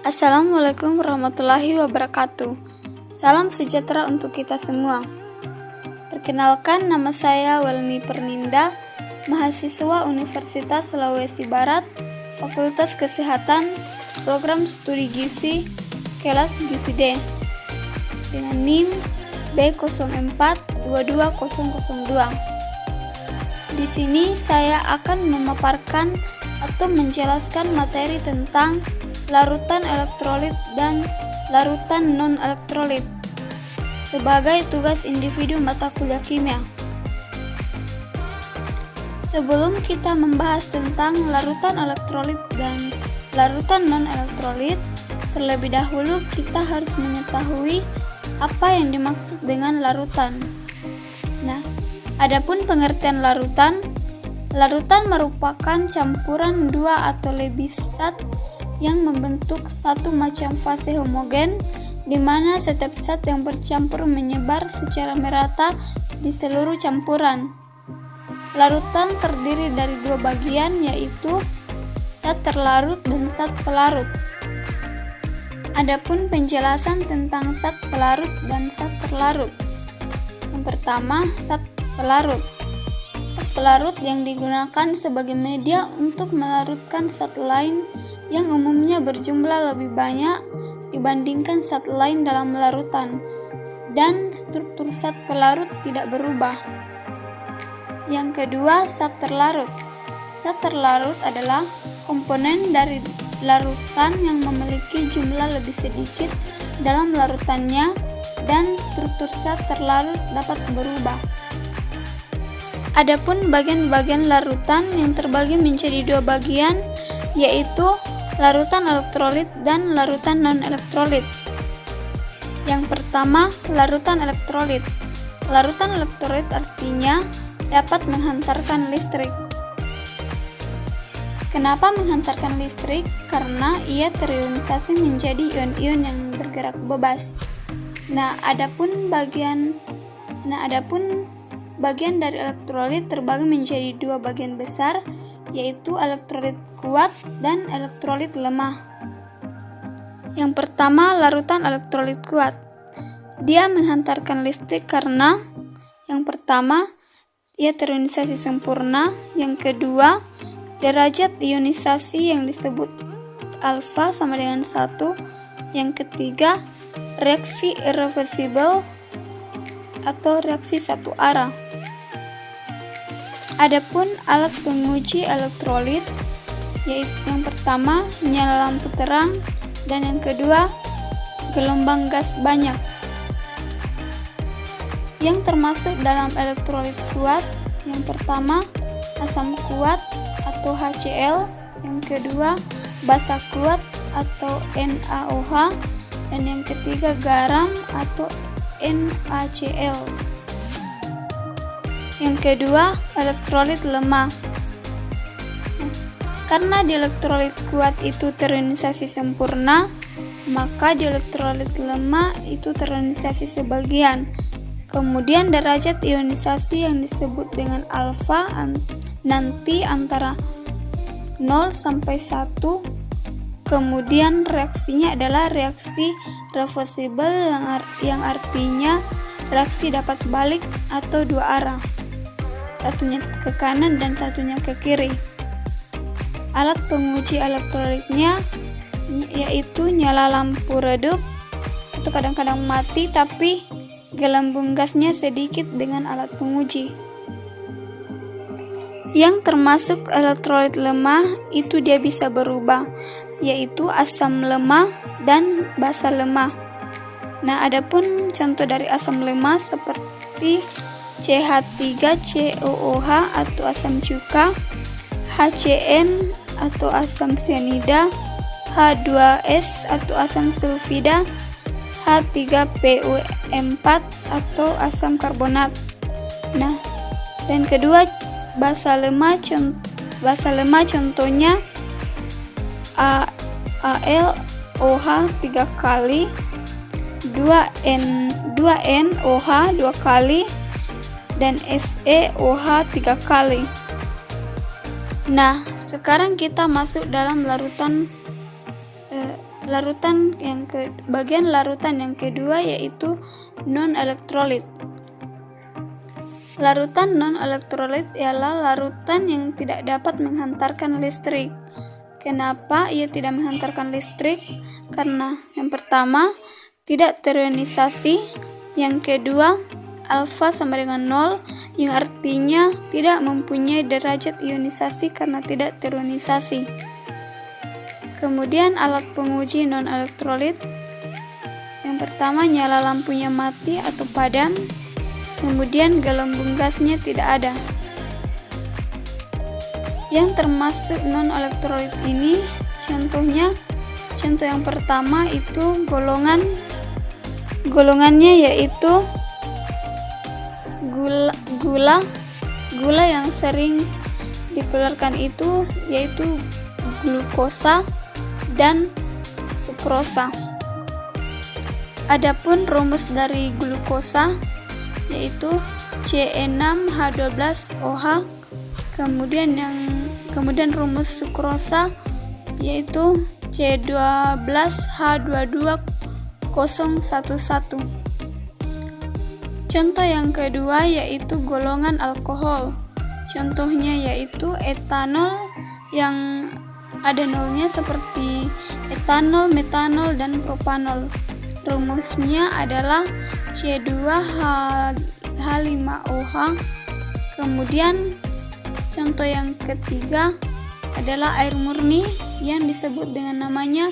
Assalamualaikum warahmatullahi wabarakatuh. Salam sejahtera untuk kita semua. Perkenalkan, nama saya Welni Perninda, mahasiswa Universitas Sulawesi Barat, Fakultas Kesehatan, Program Studi Gizi, kelas Gizi D, dengan NIM B04-22002. Di sini saya akan memaparkan atau menjelaskan materi tentang larutan elektrolit dan larutan non-elektrolit sebagai tugas individu mata kuliah kimia. Sebelum kita membahas tentang larutan elektrolit dan larutan non-elektrolit, terlebih dahulu kita harus mengetahui apa yang dimaksud dengan larutan. Nah, adapun pengertian larutan merupakan campuran dua atau lebih zat yang membentuk satu macam fase homogen, di mana setiap zat yang bercampur menyebar secara merata di seluruh campuran. Larutan terdiri dari dua bagian, yaitu zat terlarut dan zat pelarut. Adapun penjelasan tentang zat pelarut dan zat terlarut. Yang pertama, zat pelarut. Zat pelarut yang digunakan sebagai media untuk melarutkan zat lain yang umumnya berjumlah lebih banyak dibandingkan zat lain dalam larutan, dan struktur zat pelarut tidak berubah. Yang kedua, zat terlarut. Zat terlarut adalah komponen dari larutan yang memiliki jumlah lebih sedikit dalam larutannya, dan struktur zat terlarut dapat berubah. Adapun bagian-bagian larutan yang terbagi menjadi dua bagian, yaitu larutan elektrolit dan larutan non-elektrolit. Yang pertama, larutan elektrolit. Larutan elektrolit artinya dapat menghantarkan listrik. Kenapa menghantarkan listrik? Karena ia terionisasi menjadi ion-ion yang bergerak bebas. Adapun bagian dari elektrolit terbagi menjadi dua bagian besar, yaitu elektrolit kuat dan elektrolit lemah. Yang pertama, larutan elektrolit kuat. Dia menghantarkan listrik karena yang pertama, ia terionisasi sempurna. Yang kedua, derajat ionisasi yang disebut alfa sama dengan 1. Yang ketiga, reaksi irreversibel atau reaksi satu arah. Adapun alat penguji elektrolit, yaitu yang pertama nyala lampu terang, dan yang kedua gelombang gas banyak. Yang termasuk dalam elektrolit kuat, yang pertama asam kuat atau HCl, yang kedua basa kuat atau NaOH, dan yang ketiga garam atau NaCl. Yang kedua, elektrolit lemah. Karena di elektrolit kuat itu terionisasi sempurna, maka di elektrolit lemah itu terionisasi sebagian. Kemudian derajat ionisasi yang disebut dengan alfa nanti antara 0 sampai 1. Kemudian reaksinya adalah reaksi reversibel yang artinya reaksi dapat balik atau dua arah, satunya ke kanan dan satunya ke kiri. Alat penguji elektrolitnya yaitu nyala lampu redup atau kadang-kadang mati, tapi gelembung gasnya sedikit dengan alat penguji. Yang termasuk elektrolit lemah itu dia bisa berubah, yaitu asam lemah dan basa lemah. Adapun contoh dari asam lemah seperti CH3COOH atau asam cuka, HCN atau asam cyanida, H2S atau asam sulfida, H3PO4 atau asam karbonat. Dan kedua, basa lemah contohnya AlOH 3 kali, 2NOH 2 kali, dan FeOH 3 kali. Sekarang kita masuk dalam larutan bagian larutan yang kedua yaitu non-elektrolit. Larutan non-elektrolit ialah larutan yang tidak dapat menghantarkan listrik. Kenapa ia tidak menghantarkan listrik? Karena yang pertama, tidak terionisasi. Yang kedua, alfa sama dengan 0, yang artinya tidak mempunyai derajat ionisasi karena tidak terionisasi. Kemudian alat penguji non-elektrolit. Yang pertama, nyala lampunya mati atau padam. Kemudian gelembung gasnya tidak ada. Yang termasuk non-elektrolit ini contoh yang pertama itu golongannya yaitu gula yang sering dikeluarkan itu yaitu glukosa dan sukrosa. Adapun rumus dari glukosa yaitu Ce6H12OH. Kemudian rumus sukrosa yaitu C12H22O11. Contoh yang kedua yaitu golongan alkohol. Contohnya yaitu etanol yang ada nolnya seperti etanol, metanol, dan propanol. Rumusnya adalah C2H5OH. Kemudian contoh yang ketiga adalah air murni yang disebut dengan namanya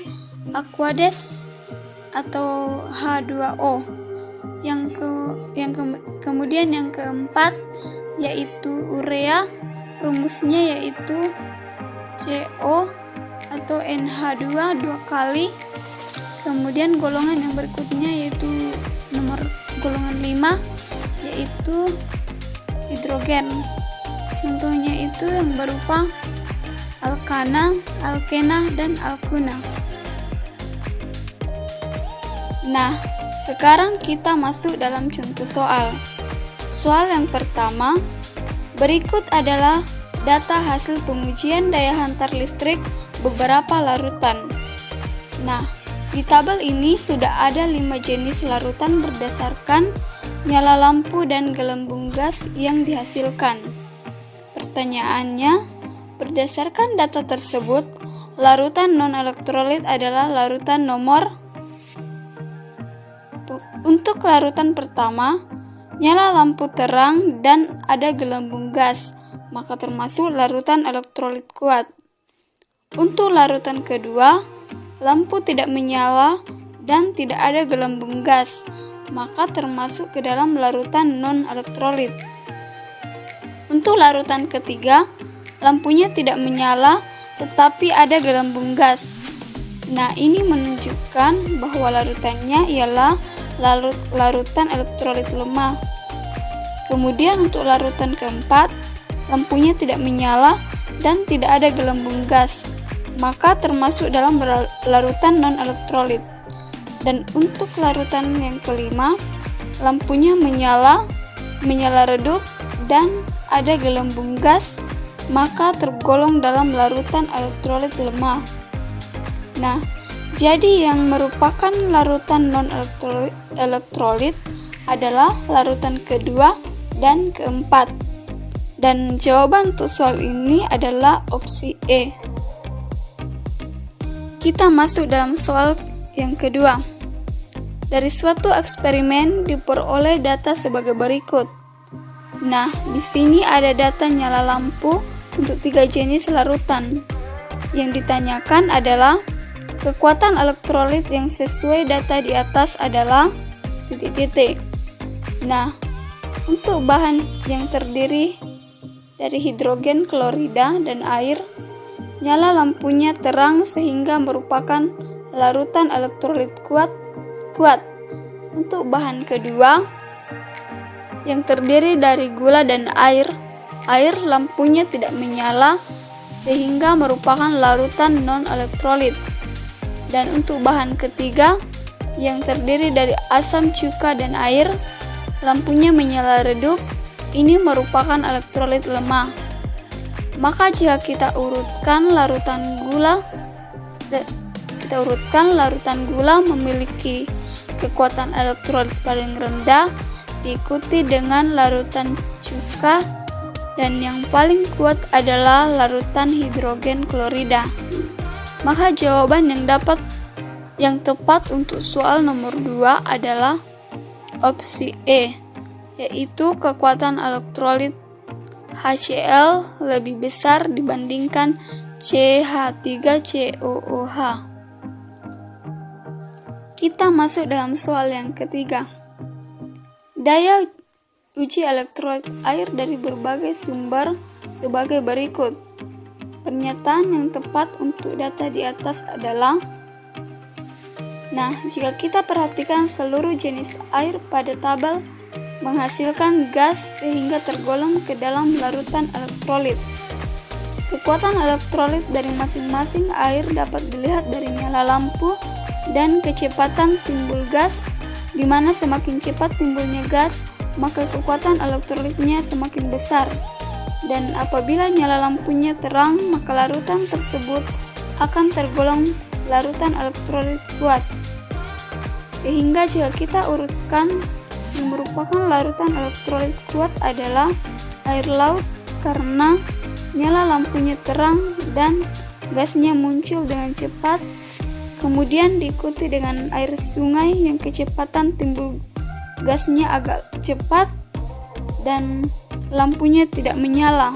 Aquades atau H2O. Kemudian yang keempat yaitu urea. Rumusnya yaitu CO atau NH2 2 kali. Kemudian golongan yang berikutnya yaitu golongan 5 yaitu hidrogen. Contohnya itu yang berupa alkana, alkena, dan alkuna. Nah, sekarang kita masuk dalam contoh soal. Soal yang pertama, berikut adalah data hasil pengujian daya hantar listrik beberapa larutan. Nah, di tabel ini sudah ada 5 jenis larutan berdasarkan nyala lampu dan gelembung gas yang dihasilkan. Pertanyaannya, berdasarkan data tersebut, larutan non-elektrolit adalah larutan nomor. Untuk larutan pertama, nyala lampu terang dan ada gelembung gas, maka termasuk larutan elektrolit kuat. Untuk larutan kedua, lampu tidak menyala dan tidak ada gelembung gas, maka termasuk ke dalam larutan non-elektrolit. Untuk larutan ketiga, lampunya tidak menyala tetapi ada gelembung gas. Nah, ini menunjukkan bahwa larutannya ialah larutan elektrolit lemah. Kemudian untuk larutan keempat, lampunya tidak menyala dan tidak ada gelembung gas, maka termasuk dalam larutan non-elektrolit. Dan untuk larutan yang kelima, lampunya menyala redup, dan ada gelembung gas, maka tergolong dalam larutan elektrolit lemah. Nah, jadi yang merupakan larutan non-elektrolit adalah larutan kedua dan keempat. Dan jawaban untuk soal ini adalah opsi E. Kita masuk dalam soal yang kedua. Dari suatu eksperimen diperoleh data sebagai berikut. Nah, di sini ada data nyala lampu untuk 3 jenis larutan. Yang ditanyakan adalah kekuatan elektrolit yang sesuai data di atas adalah titik-titik. Nah, untuk bahan yang terdiri dari hidrogen, klorida, dan air, nyala lampunya terang sehingga merupakan larutan elektrolit kuat. Untuk bahan kedua yang terdiri dari gula dan air lampunya tidak menyala sehingga merupakan larutan non-elektrolit. Dan untuk bahan ketiga yang terdiri dari asam cuka dan air, lampunya menyala redup, ini merupakan elektrolit lemah. Maka jika kita urutkan larutan gula, kita kita urutkan, larutan gula memiliki kekuatan elektrolit paling rendah, diikuti dengan larutan cuka, dan yang paling kuat adalah larutan hidrogen klorida. Maka jawaban yang tepat untuk soal nomor 2 adalah opsi E, yaitu kekuatan elektrolit HCl lebih besar dibandingkan CH3COOH. Kita masuk dalam soal yang ketiga. Daya uji elektrolit air dari berbagai sumber sebagai berikut. Pernyataan yang tepat untuk data di atas adalah, jika kita perhatikan seluruh jenis air pada tabel menghasilkan gas sehingga tergolong ke dalam larutan elektrolit. Kekuatan elektrolit dari masing-masing air dapat dilihat dari nyala lampu dan kecepatan timbul gas, di mana semakin cepat timbulnya gas, maka kekuatan elektrolitnya semakin besar. Dan apabila nyala lampunya terang, maka larutan tersebut akan tergolong larutan elektrolit kuat. Sehingga jika kita urutkan, yang merupakan larutan elektrolit kuat adalah air laut karena nyala lampunya terang dan gasnya muncul dengan cepat, kemudian diikuti dengan air sungai yang kecepatan timbul gasnya agak cepat dan lampunya tidak menyala.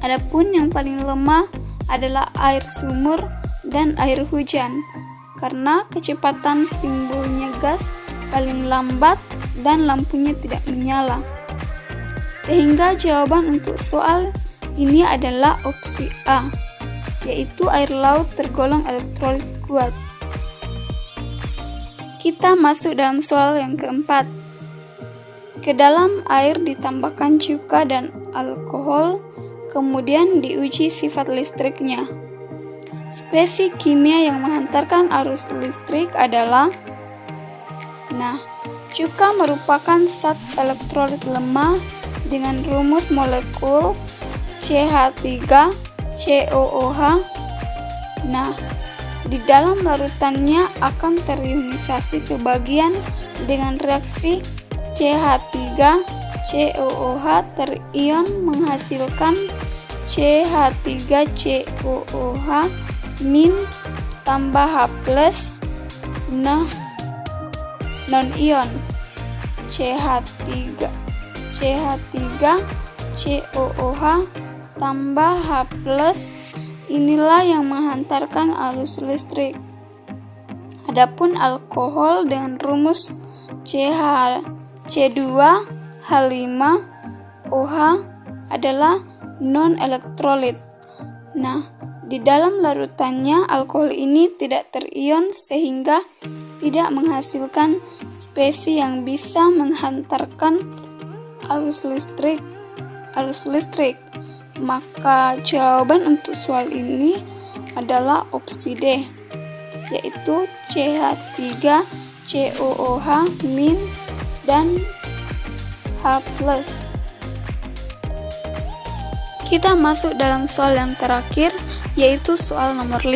Adapun yang paling lemah adalah air sumur dan air hujan, karena kecepatan timbulnya gas paling lambat dan lampunya tidak menyala. Sehingga jawaban untuk soal ini adalah opsi A, yaitu air laut tergolong elektrolit kuat. Kita masuk dalam soal yang keempat. Ke dalam air ditambahkan cuka dan alkohol, kemudian diuji sifat listriknya. Spesi kimia yang menghantarkan arus listrik adalah, cuka merupakan zat elektrolit lemah dengan rumus molekul CH3COOH. Di dalam larutannya akan terionisasi sebagian dengan reaksi CH3COOH terion menghasilkan CH3COOH min tambah H plus non-ion CH3COOH tambah H plus. Inilah yang menghantarkan arus listrik. Adapun alkohol dengan rumus C2H5OH adalah non-elektrolit. Di dalam larutannya alkohol ini tidak terion sehingga tidak menghasilkan spesi yang bisa menghantarkan arus listrik. Maka jawaban untuk soal ini adalah opsi D, yaitu CH3COOH min dan H plus. Kita masuk dalam soal yang terakhir, yaitu soal nomor 5.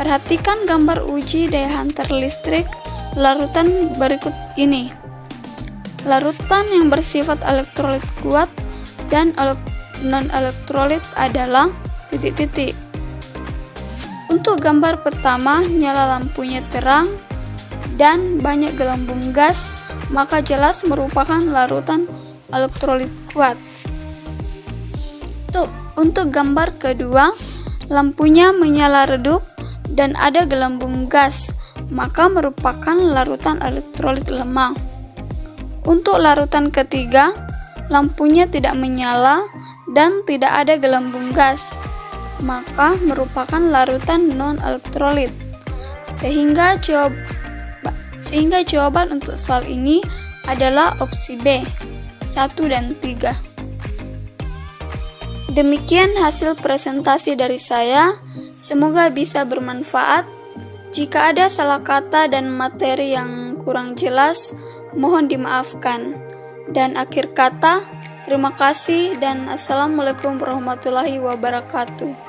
Perhatikan gambar uji daya hantar listrik larutan berikut ini. Larutan yang bersifat elektrolit kuat dan non-elektrolit adalah ... Untuk gambar pertama, nyala lampunya terang dan banyak gelembung gas, maka jelas merupakan larutan elektrolit kuat. Untuk gambar kedua, lampunya menyala redup dan ada gelembung gas, maka merupakan larutan elektrolit lemah. Untuk larutan ketiga, lampunya tidak menyala dan tidak ada gelembung gas, maka merupakan larutan non-elektrolit. Sehingga jawaban untuk soal ini adalah opsi B, 1 dan 3. Demikian hasil presentasi dari saya, semoga bisa bermanfaat. Jika ada salah kata dan materi yang kurang jelas, mohon dimaafkan. Dan akhir kata, terima kasih dan Assalamualaikum warahmatullahi wabarakatuh.